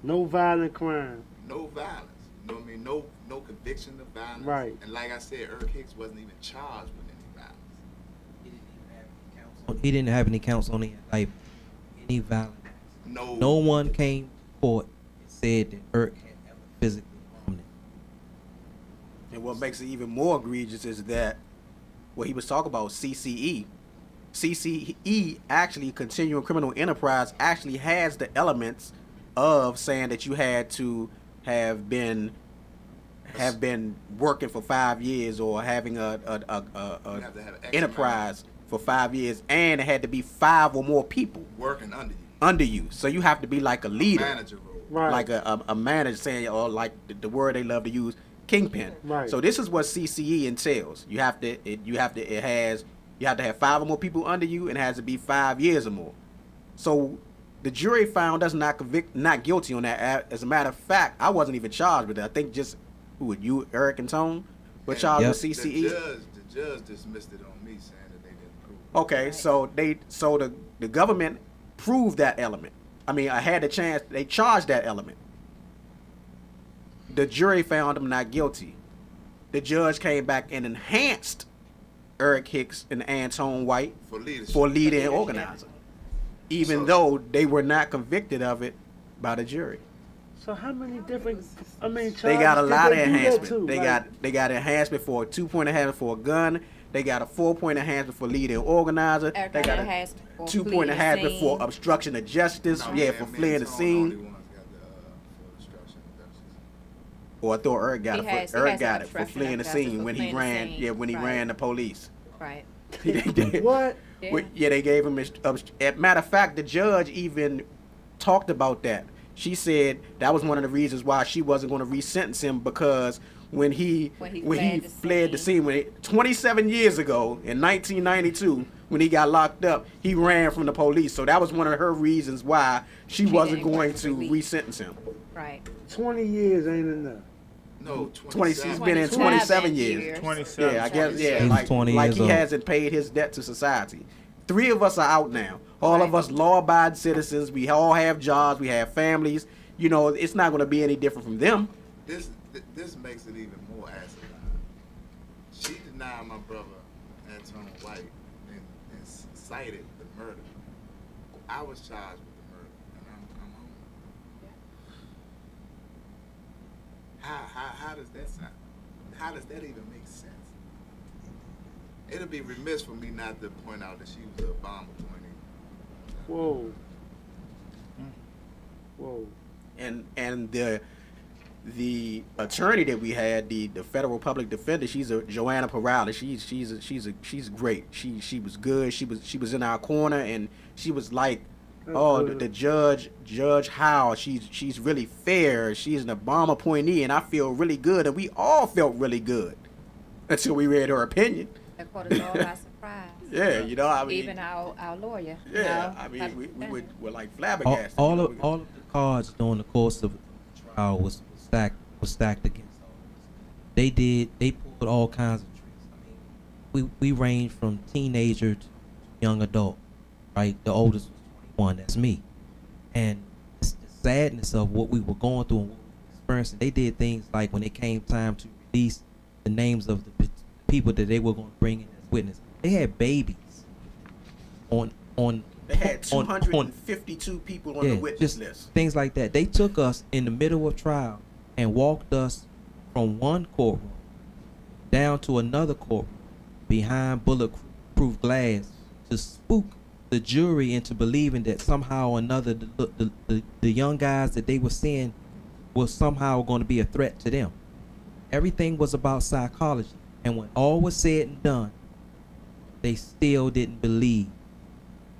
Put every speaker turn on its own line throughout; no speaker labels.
No violent crime.
No violence. You know what I mean? No conviction of violence.
Right.
And like I said, Eric Hicks wasn't even charged with any violence.
He didn't have any counts on it, like any violence.
No.
No one came to court and said that Eric had ever physically harmed him.
And what makes it even more egregious is that what he was talking about, CCE. CCE, actually, continuing criminal enterprise, actually has the elements of saying that you had to have been working for 5 years or having a enterprise for 5 years, and it had to be 5 or more people
working under you.
So you have to be like a leader,
manager role.
Right.
like a manager, saying, or like the word they love to use, kingpin.
Right.
So this is what CCE entails. You have to have 5 or more people under you, and it has to be 5 years or more. So the jury found us not guilty on that. As a matter of fact, I wasn't even charged with it. I think just you, Eric and Tone, were charged with CCE.
The judge dismissed it on me, saying that they didn't prove it.
Okay, so the government proved that element. I mean, I had the chance. They charged that element. The jury found him not guilty. The judge came back and enhanced Eric Hicks and Antone White for leader and organizer, even though they were not convicted of it by the jury.
So how many different?
They got a lot of
enhancement.
enhancement. They got enhancement for a 2-point enhancement for a gun. They got a 4-point enhancement for leader and organizer. They got a 2-point enhancement for obstruction of justice. For fleeing the scene. Or I thought Eric got it. Eric got it for fleeing the scene when he ran. Yeah, when he ran the police.
Right.
What?
Yeah, they gave him. Matter of fact, the judge even talked about that. She said that was one of the reasons why she wasn't going to resentence him, because when he fled the scene 27 years ago in 1992, when he got locked up, he ran from the police. So that was one of her reasons why she wasn't going to resentence him.
Right.
20 years ain't enough.
No,
27. He's been in 27 years.
27.
Yeah, I guess. Yeah,
He's 20
like
years
he
old.
hasn't paid his debt to society. 3 of us are out now. All of us law-abiding citizens. We all have jobs. We have families. You know, it's not going to be any different from them.
This makes it even more asinine. She denied my brother Antone White and cited the murder. I was charged with the murder, and I'm home. How does that sound? How does that even make sense? It'll be remiss for me not to point out that she was a bomb appointee.
Whoa. Whoa.
And the attorney that we had, the federal public defender, she's a Joanna Perales. She's great. She was good. She was in our corner, and she was like, the Judge Howe. She's really fair. She's an Obama appointee, and I feel really good, and we all felt really good until we read her opinion.
That caught us all by surprise.
Yeah, you know, I mean,
Even our lawyer.
yeah, I mean, we were like flabbergasted.
All of the cards during the course of the trial was stacked against all of us. They pulled all kinds of tricks. I mean, we ranged from teenager to young adult, right? The oldest was 21. That's me. And it's the sadness of what we were going through and what we were experiencing. They did things like when it came time to release the names of the people that they were going to bring in as witnesses. They had babies on.
They had 252 people on the witness list.
Things like that. They took us in the middle of trial and walked us from one courtroom down to another courtroom behind bulletproof glass to spook the jury into believing that somehow or another the young guys that they were seeing was somehow going to be a threat to them. Everything was about psychology. And when all was said and done, they still didn't believe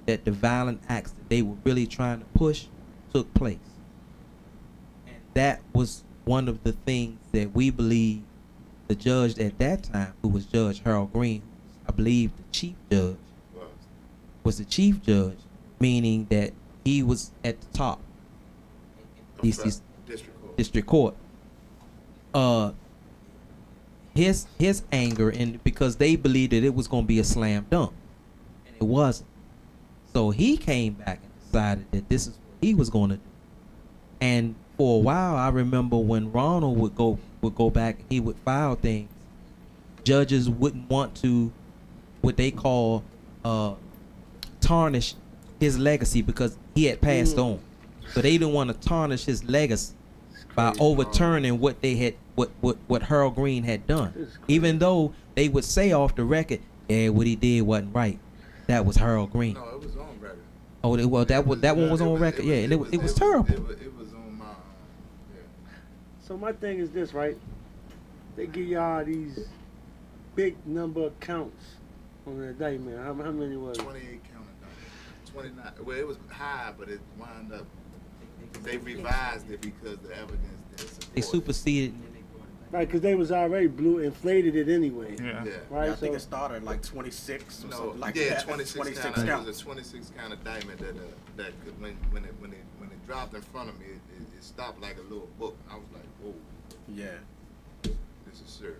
that the violent acts that they were really trying to push took place. And that was one of the things that we believe the judge at that time, who was Judge Harold Green, I believe the chief judge, was the chief judge, meaning that he was at the top in DC's district court. His anger, and because they believed that it was going to be a slam dunk, and it wasn't. So he came back and decided that this is what he was going to do. And for a while, I remember when Ronald would go back, he would file things. Judges wouldn't want to, what they call, tarnish his legacy because he had passed on. So they didn't want to tarnish his legacy by overturning what they had, what Harold Green had done. Even though they would say off the record, yeah, what he did wasn't right. That was Harold Green.
No, it was on record.
Oh, well, that one was on record. Yeah, and it was terrible.
It was on my. Yeah.
So my thing is this, right? They give y'all these big number of counts on the indictment. How many was it?
28 count indictment. 29. Well, it was high, but it wound up. They revised it because the evidence didn't support
They
it.
superseded.
Right, because they was already inflated it anyway.
Yeah.
Yeah.
Right.
Yeah, I think
so
it started at like 26 or
No,
something like
yeah,
that.
26 count.
counts.
It was a 26 count indictment that could, when it dropped in front of me, it stopped like a little book. I was like, whoa,
Yeah.
this is serious.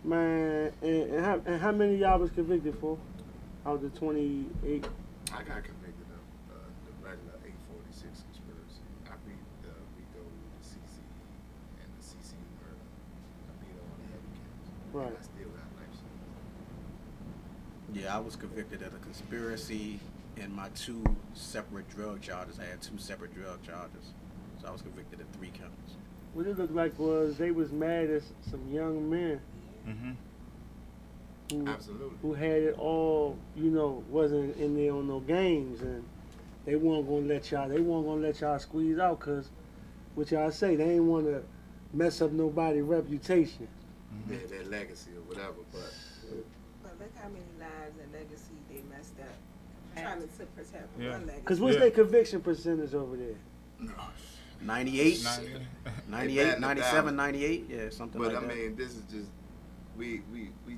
man, and how many y'all was convicted for? Out of the 28.
I got convicted of the regular 846 conspiracy. I beat the RICO, the CC, and the CC murder. I beat all the heavy counts.
Right.
And I still got life sentence.
Yeah, I was convicted of a conspiracy and my 2 separate drug charges. I had 2 separate drug charges. So I was convicted of 3 counts.
What it looked like was they was mad at some young men
Mm-hmm.
Absolutely.
who had it all, wasn't in there on no games, and they weren't gonna let y'all squeeze out, cause what y'all say, they ain't want to mess up nobody's reputation.
Mm-hmm.
Yeah, their legacy or whatever, but
But look how many lives and legacy they messed up trying to protect
Yeah.
one legacy.
Cause what's
Yeah.
their conviction percentage over there?
no.
98, 98,
They
97,
battled.
98, yeah, something
But
like
I
that.
mean, this is just we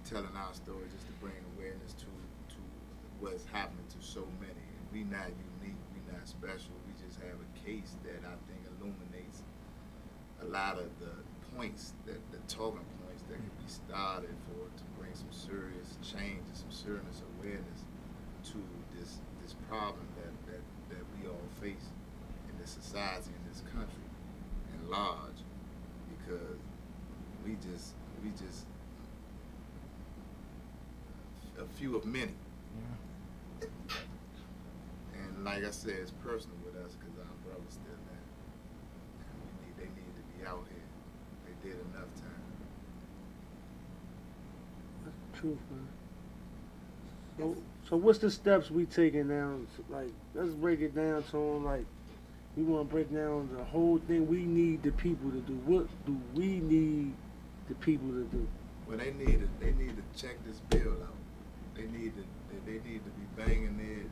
telling our story just to bring awareness to what's happening to so many. We not unique, we not special. We just have a case that I think illuminates a lot of the points the talking points that can be started to bring some serious change and some serious awareness to this problem that we all face in this society, in this country, at large, because we just a few of many. And like I said, it's personal with us because our brothers still there. And they need to be out here. They did enough time.
That's the truth, man. So what's the steps we taking now? Like, let's break it down to them. Like, we want to break down the whole thing. We need the people to do. What do we need the people to do?
Well, they need to check this bill out. They need to be banging their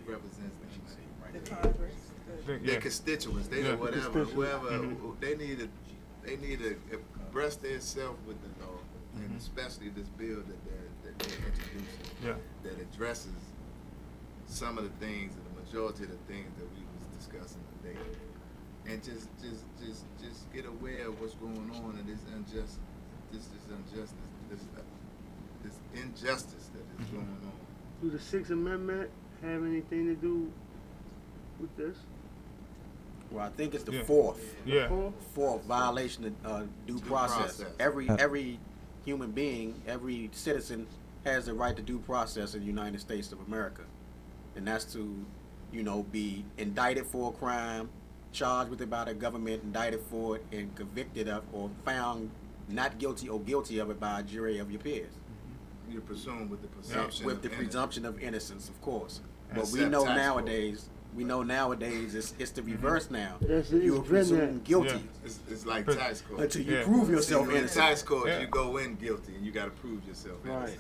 represents
The Congress.
their constituents, they
Yeah.
whatever, whoever,
Mhm.
they need to breast themselves with the law, and
Mhm.
especially this bill that they're introducing,
Yeah.
that addresses some of the things and the majority of the things that we was discussing today, and just get aware of what's going on and this injustice that is
Mhm.
going on.
Do the Sixth Amendment have anything to do with this?
Well, I think it's the
Yeah.
fourth
Yeah.
violation of due
Due
process.
process.
Every human being, every citizen has the right to due process in the United States of America, and that's to, be indicted for a crime, charged with it by the government, indicted for it, and convicted of or found not guilty or guilty of it by a jury of your peers.
You're presumed with the presumption
With
of
the
innocence.
presumption of innocence, of course.
And
But we
accept
know
tax
nowadays, it's the reverse now.
Yes,
You are
it's been
presumed
that.
guilty
It's like
But-
tax court.
until you
Yeah.
prove yourself
See, in
innocent.
tax court,
Yeah.
you go in guilty and you got to prove yourself
Right.
innocent.